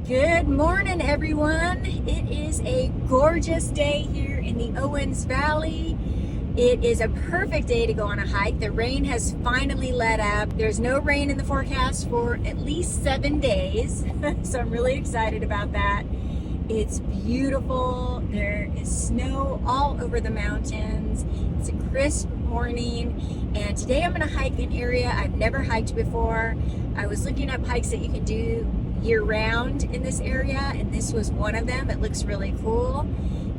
Good morning, everyone. It is a gorgeous day here in the Owens Valley. It is a perfect day to go on a hike. The rain has finally let up. There's no rain in the forecast for at least 7 days, so I'm really excited about that. It's beautiful. There is snow all over the mountains. It's a crisp morning, and today I'm going to hike an area I've never hiked before. I was looking up hikes that you can do year-round in this area, and this was one of them. It looks really cool.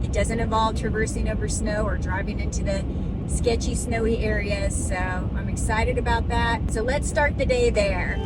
It doesn't involve traversing over snow or driving into the sketchy, snowy areas, so I'm excited about that. So let's start the day there.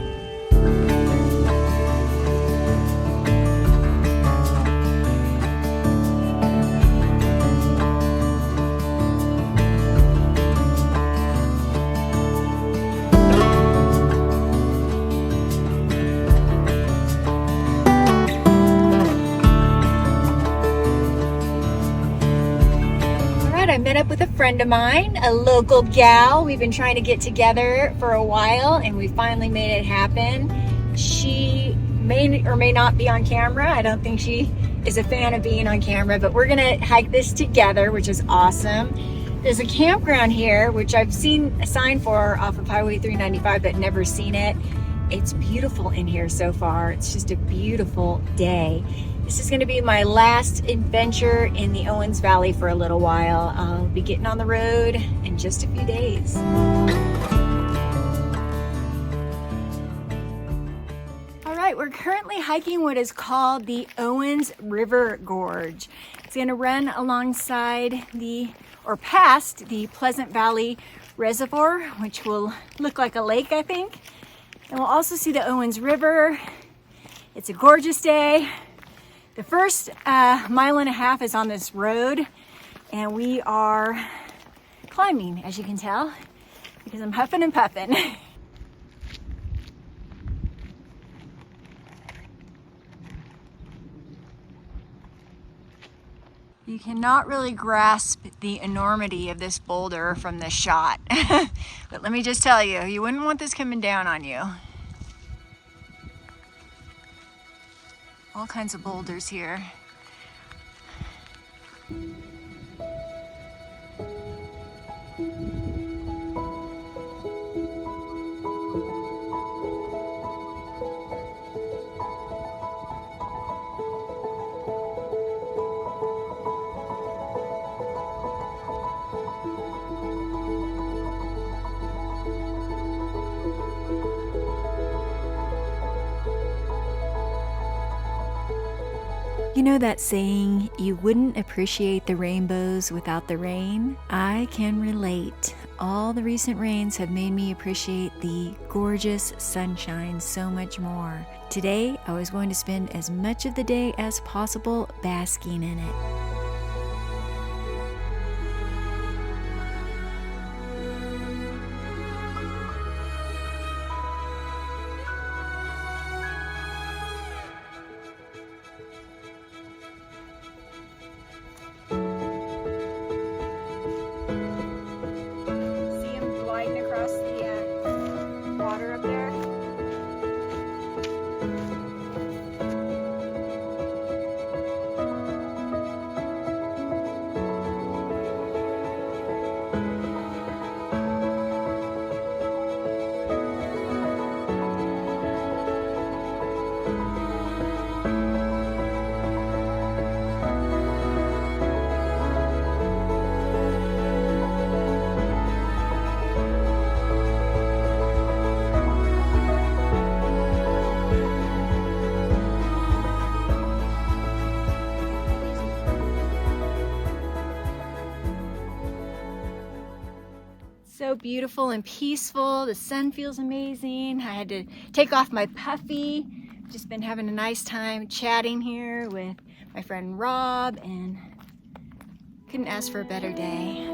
I met up with a friend of mine, a local gal. We've been trying to get together for a while, and we finally made it happen. She may or may not be on camera. I don't think she is a fan of being on camera, but we're gonna hike this together, which is awesome. There's a campground here, which I've seen a sign for off of Highway 395, but never seen it. It's beautiful in here so far. It's just a beautiful day. This is going to be my last adventure in the Owens Valley for a little while. I'll be getting on the road in just a few days. All right, we're currently hiking what is called the Owens River Gorge. It's going to run alongside or past the Pleasant Valley Reservoir, which will look like a lake, I think. And we'll also see the Owens River. It's a gorgeous day. The first mile and a half is on this road, and we are climbing, as you can tell, because I'm huffing and puffing. You cannot really grasp the enormity of this boulder from this shot. But let me just tell you, you wouldn't want this coming down on you. All kinds of boulders here. You know that saying, you wouldn't appreciate the rainbows without the rain? I can relate. All the recent rains have made me appreciate the gorgeous sunshine so much more. Today, I was going to spend as much of the day as possible basking in it. So beautiful and peaceful. The sun feels amazing. I had to take off my puffy. Just been having a nice time chatting here with my friend Rob, and couldn't ask for a better day.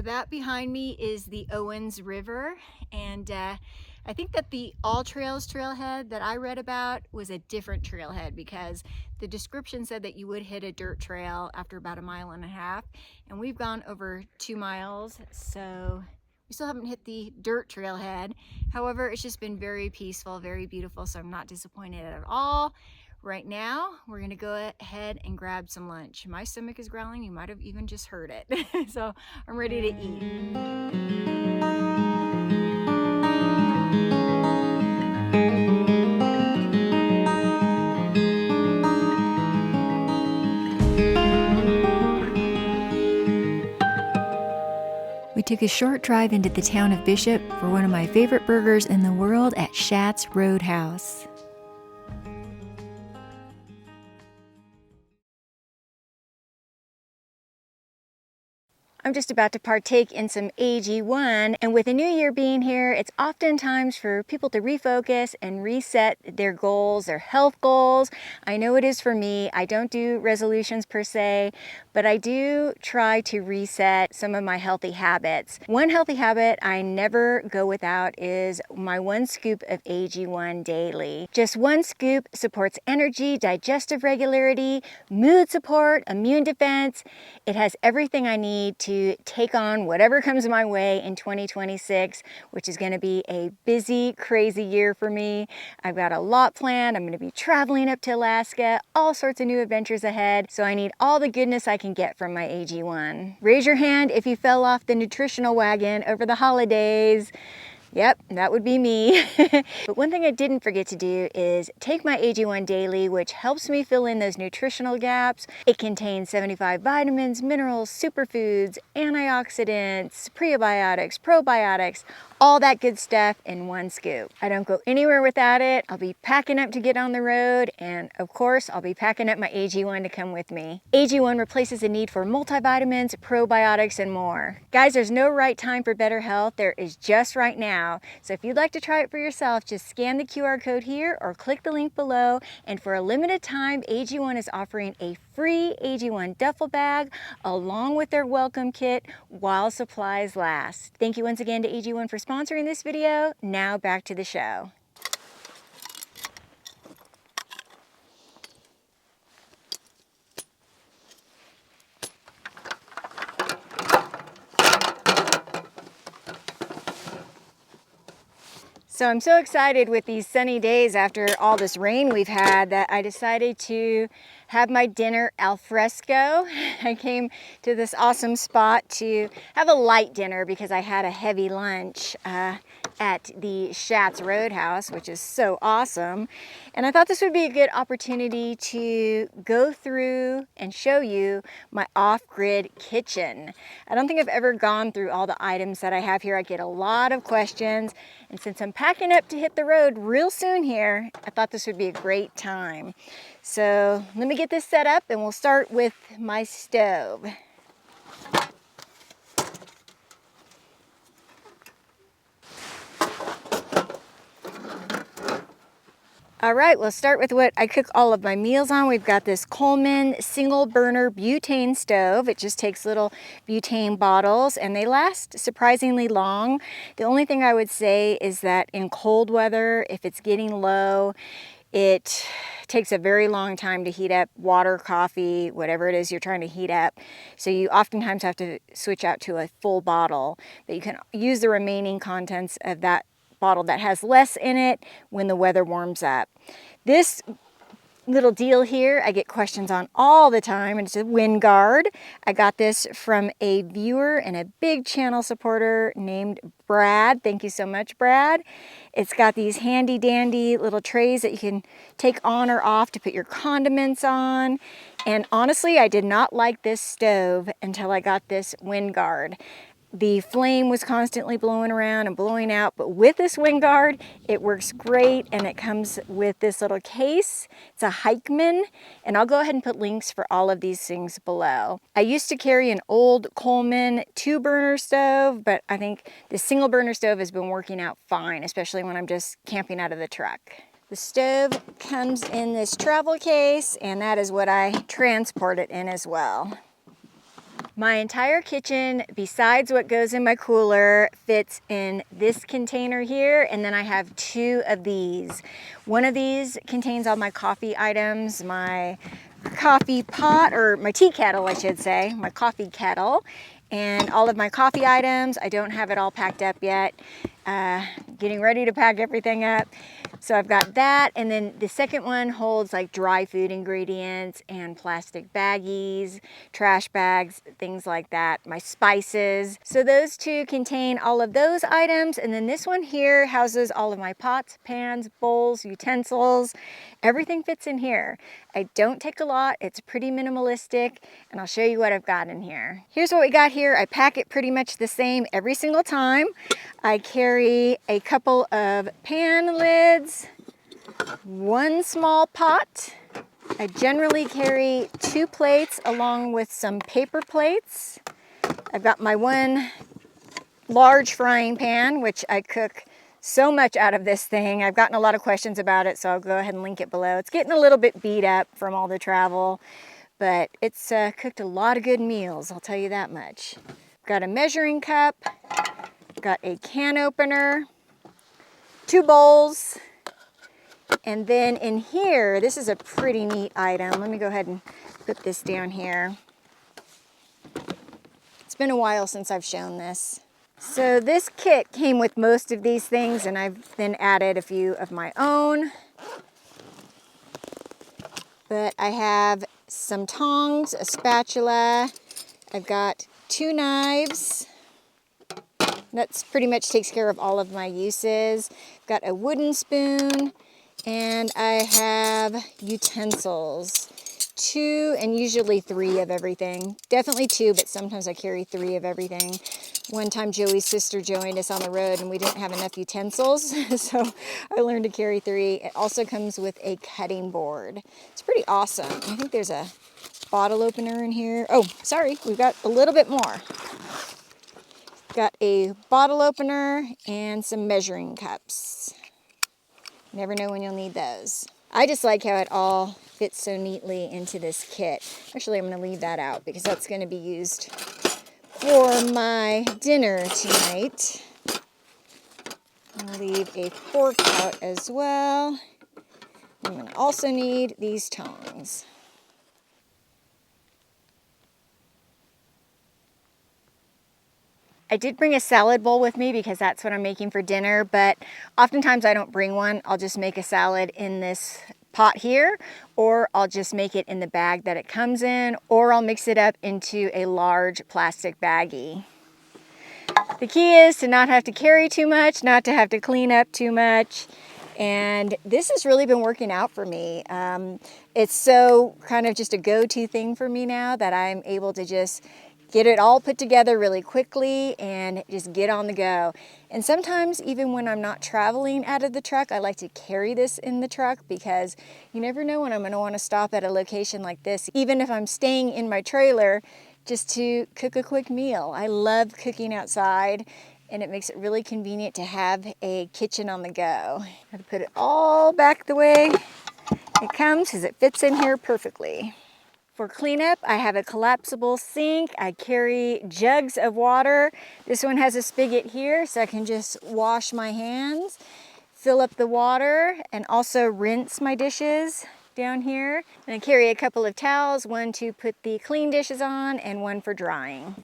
that behind me is the Owens River, and I think that the All Trails trailhead that I read about was a different trailhead, because the description said that you would hit a dirt trail after about 1.5 miles, and we've gone over 2 miles, so we still haven't hit the dirt trailhead. However, it's just been very peaceful, very beautiful, so I'm not disappointed at all. Right now, we're gonna go ahead and grab some lunch. My stomach is growling, you might have even just heard it. So I'm ready to eat. We took a short drive into the town of Bishop for one of my favorite burgers in the world at Schatz Roadhouse. I'm just about to partake in some AG1, and with a new year being here, it's oftentimes for people to refocus and reset their goals, their health goals. I know it is for me. I don't do resolutions per se, but I do try to reset some of my healthy habits. One healthy habit I never go without is my 1 scoop of AG1 daily. Just 1 scoop supports energy, digestive regularity, mood support, immune defense. It has everything I need to take on whatever comes my way in 2026, which is going to be a busy, crazy year for me. I've got a lot planned. I'm going to be traveling up to Alaska, all sorts of new adventures ahead, so I need all the goodness I can get from my AG1. Raise your hand if you fell off the nutritional wagon over the holidays. Yep, that would be me. But one thing I didn't forget to do is take my AG1 daily, which helps me fill in those nutritional gaps. It contains 75 vitamins, minerals, superfoods, antioxidants, prebiotics, probiotics, all that good stuff in 1 scoop. I don't go anywhere without it. I'll be packing up to get on the road, and of course, I'll be packing up my AG1 to come with me. AG1 replaces the need for multivitamins, probiotics, and more. Guys, there's no right time for better health. There is just right now. So if you'd like to try it for yourself, just scan the QR code here or click the link below. And for a limited time, AG1 is offering a free AG1 duffel bag along with their welcome kit while supplies last. Thank you once again to AG1 for sponsoring this video. Now back to the show. So I'm so excited with these sunny days after all this rain we've had that I decided to have my dinner al fresco. I came to this awesome spot to have a light dinner because I had a heavy lunch at the Schatz Roadhouse, which is so awesome. And I thought this would be a good opportunity to go through and show you my off-grid kitchen. I don't think I've ever gone through all the items that I have here. I get a lot of questions, and since I'm packing up to hit the road real soon here, I thought this would be a great time. So let me get this set up and we'll start with my stove. All right, we'll start with what I cook all of my meals on. We've got this Coleman single burner butane stove. It just takes little butane bottles and they last surprisingly long. The only thing I would say is that in cold weather, if it's getting low, it takes a very long time to heat up water, coffee, whatever it is you're trying to heat up. So you oftentimes have to switch out to a full bottle, but you can use the remaining contents of that bottle that has less in it when the weather warms up. This little deal here I get questions on all the time, and it's a wind guard. I got this from a viewer and a big channel supporter named Brad. Thank you so much, Brad. It's got these handy dandy little trays that you can take on or off to put your condiments on. And honestly, I did not like this stove until I got this wind guard. The flame was constantly blowing around and blowing out, but with this wind guard, it works great, and it comes with this little case. It's a Heichmann, and I'll go ahead and put links for all of these things below. I used to carry an old Coleman 2-burner stove, but I think the single burner stove has been working out fine, especially when I'm just camping out of the truck. The stove comes in this travel case, and that is what I transport it in as well. My entire kitchen, besides what goes in my cooler, fits in this container here, and then I have 2 of these. One of these contains all my coffee items, my coffee pot, or my tea kettle I should say, my coffee kettle, and all of my coffee items. I don't have it all packed up yet. Getting ready to pack everything up. So I've got that, and then the second one holds like dry food ingredients and plastic baggies, trash bags, things like that, my spices. So those 2 contain all of those items, and then this one here houses all of my pots, pans, bowls, utensils. Everything fits in here. I don't take a lot, it's pretty minimalistic, and I'll show you what I've got in here. Here's what we got here. I pack it pretty much the same every single time. I carry a couple of pan lids, 1 small pot. I generally carry 2 plates along with some paper plates. I've got my 1 large frying pan, which I cook so much out of this thing. I've gotten a lot of questions about it, so I'll go ahead and link it below. It's getting a little bit beat up from all the travel, but it's cooked a lot of good meals, I'll tell you that much. Got a measuring cup, got a can opener, 2 bowls, and then in here, this is a pretty neat item. Let me go ahead and put this down here. It's been a while since I've shown this. So this kit came with most of these things, and I've then added a few of my own. But I have some tongs, a spatula, I've got 2 knives. That's pretty much takes care of all of my uses. Got a wooden spoon, and I have utensils. 2 and usually 3 of everything. Definitely 2, but sometimes I carry 3 of everything. One time Joey's sister joined us on the road and we didn't have enough utensils, so I learned to carry 3. It also comes with a cutting board. It's pretty awesome. I think there's a bottle opener in here. Oh, sorry, we've got a little bit more. Got a bottle opener and some measuring cups. Never know when you'll need those. I just like how it all fits so neatly into this kit. Actually, I'm going to leave that out because that's going to be used for my dinner tonight. I'll leave a fork out as well. I'm going to also need these tongs. I did bring a salad bowl with me because that's what I'm making for dinner, but oftentimes I don't bring one. I'll just make a salad in this pot here, or I'll just make it in the bag that it comes in, or I'll mix it up into a large plastic baggie. The key is to not have to carry too much, not to have to clean up too much, and this has really been working out for me. It's so kind of just a go-to thing for me now that I'm able to just get it all put together really quickly and just get on the go. And sometimes even when I'm not traveling out of the truck, I like to carry this in the truck because you never know when I'm going to want to stop at a location like this, even if I'm staying in my trailer, just to cook a quick meal. I love cooking outside, and it makes it really convenient to have a kitchen on the go. I have to put it all back the way it comes because it fits in here perfectly. For cleanup, I have a collapsible sink. I carry jugs of water. This one has a spigot here, so I can just wash my hands, fill up the water, and also rinse my dishes down here. And I carry a couple of towels, one to put the clean dishes on and one for drying.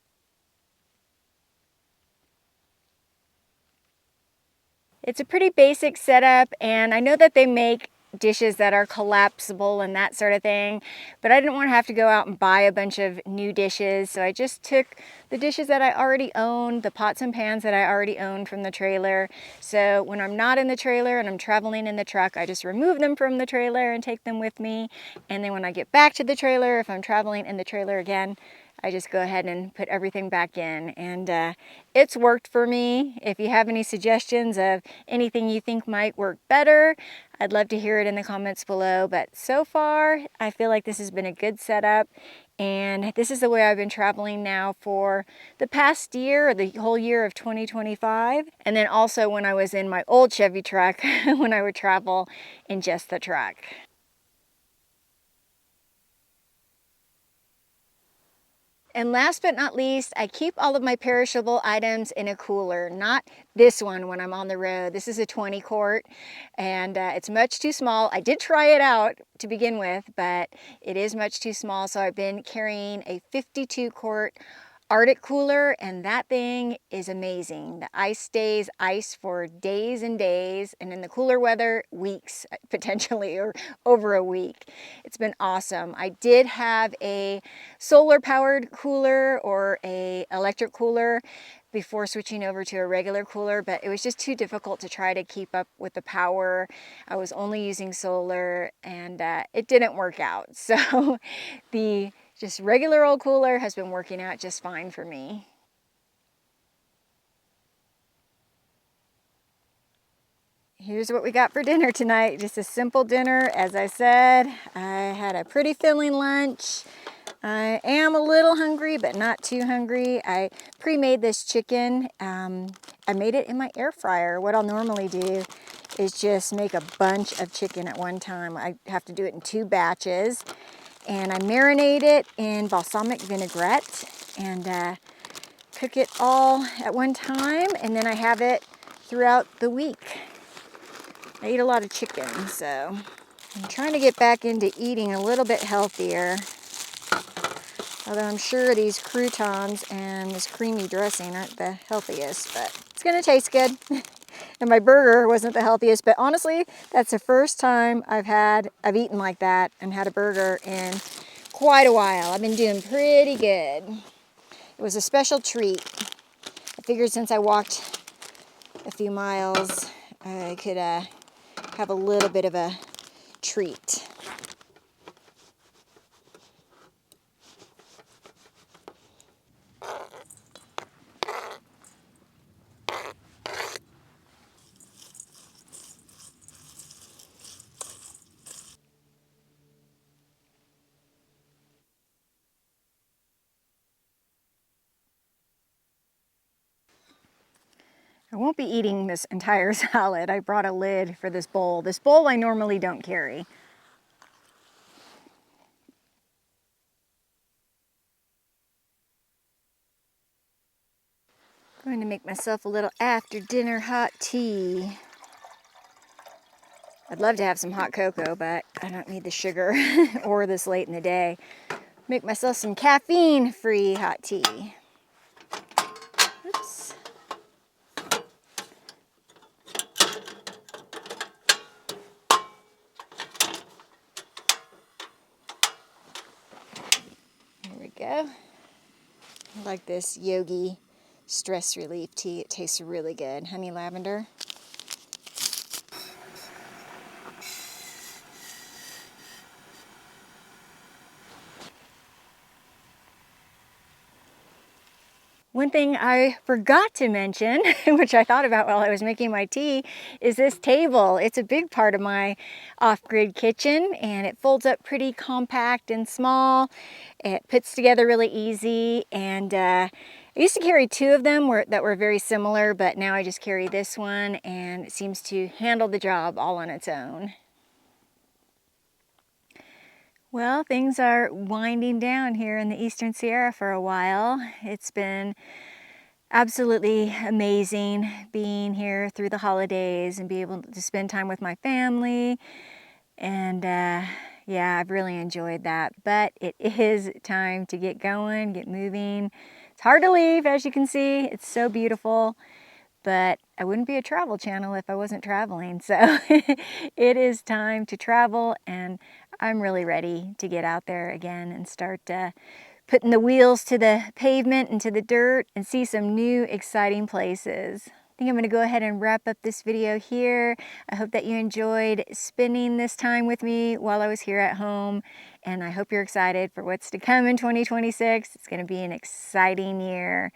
It's a pretty basic setup, and I know that they make dishes that are collapsible and that sort of thing, but I didn't want to have to go out and buy a bunch of new dishes, so I just took the dishes that I already owned, the pots and pans that I already owned from the trailer. So when I'm not in the trailer and I'm traveling in the truck, I just remove them from the trailer and take them with me, and then when I get back to the trailer, if I'm traveling in the trailer again, I just go ahead and put everything back in, and it's worked for me. If you have any suggestions of anything you think might work better, I'd love to hear it in the comments below. But so far, I feel like this has been a good setup, and this is the way I've been traveling now for the past year, or the whole year of 2025. And then also when I was in my old Chevy truck, when I would travel in just the truck. And last but not least, I keep all of my perishable items in a cooler, not this one when I'm on the road. This is a 20 quart and it's much too small. I did try it out to begin with, but it is much too small. So I've been carrying a 52 quart Arctic cooler, and that thing is amazing. The ice stays ice for days and days, and in the cooler weather, weeks potentially, or over a week. It's been awesome. I did have a solar powered cooler or a electric cooler before switching over to a regular cooler, but it was just too difficult to try to keep up with the power. I was only using solar, and it didn't work out. So the just regular old cooler has been working out just fine for me. Here's what we got for dinner tonight. Just a simple dinner. As I said, I had a pretty filling lunch. I am a little hungry, but not too hungry. I pre-made this chicken. I made it in my air fryer. What I'll normally do is just make a bunch of chicken at one time. I have to do it in 2 batches. And I marinate it in balsamic vinaigrette and cook it all at one time, and then I have it throughout the week. I eat a lot of chicken, so I'm trying to get back into eating a little bit healthier. Although I'm sure these croutons and this creamy dressing aren't the healthiest, but it's gonna taste good. And my burger wasn't the healthiest, but honestly, that's the first time I've eaten like that and had a burger in quite a while. I've been doing pretty good. It was a special treat. I figured since I walked a few miles, I could have a little bit of a treat. I won't be eating this entire salad. I brought a lid for this bowl. This bowl I normally don't carry. I'm going to make myself a little after dinner hot tea. I'd love to have some hot cocoa, but I don't need the sugar or this late in the day. Make myself some caffeine-free hot tea. Oops. There we go. I like this Yogi stress relief tea. It tastes really good. Honey lavender. One thing I forgot to mention, which I thought about while I was making my tea, is this table. It's a big part of my off-grid kitchen, and it folds up pretty compact and small. It puts together really easy, and I used to carry 2 of them that were very similar, but now I just carry this one, and it seems to handle the job all on its own. Well, things are winding down here in the Eastern Sierra for a while. It's been absolutely amazing being here through the holidays and be able to spend time with my family. And yeah, I've really enjoyed that. But it is time to get going, get moving. It's hard to leave, as you can see. It's so beautiful. But I wouldn't be a travel channel if I wasn't traveling. So it is time to travel, and I'm really ready to get out there again and start putting the wheels to the pavement and to the dirt and see some new exciting places. I think I'm going to go ahead and wrap up this video here. I hope that you enjoyed spending this time with me while I was here at home, and I hope you're excited for what's to come in 2026. It's going to be an exciting year.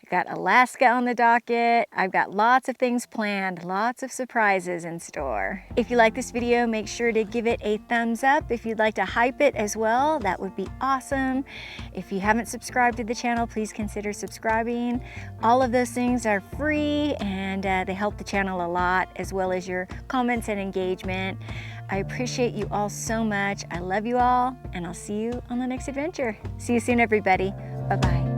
I've got Alaska on the docket. I've got lots of things planned, lots of surprises in store. If you like this video, make sure to give it a thumbs up. If you'd like to hype it as well, that would be awesome. If you haven't subscribed to the channel, please consider subscribing. All of those things are free, and they help the channel a lot, as well as your comments and engagement. I appreciate you all so much. I love you all, and I'll see you on the next adventure. See you soon, everybody. Bye-bye.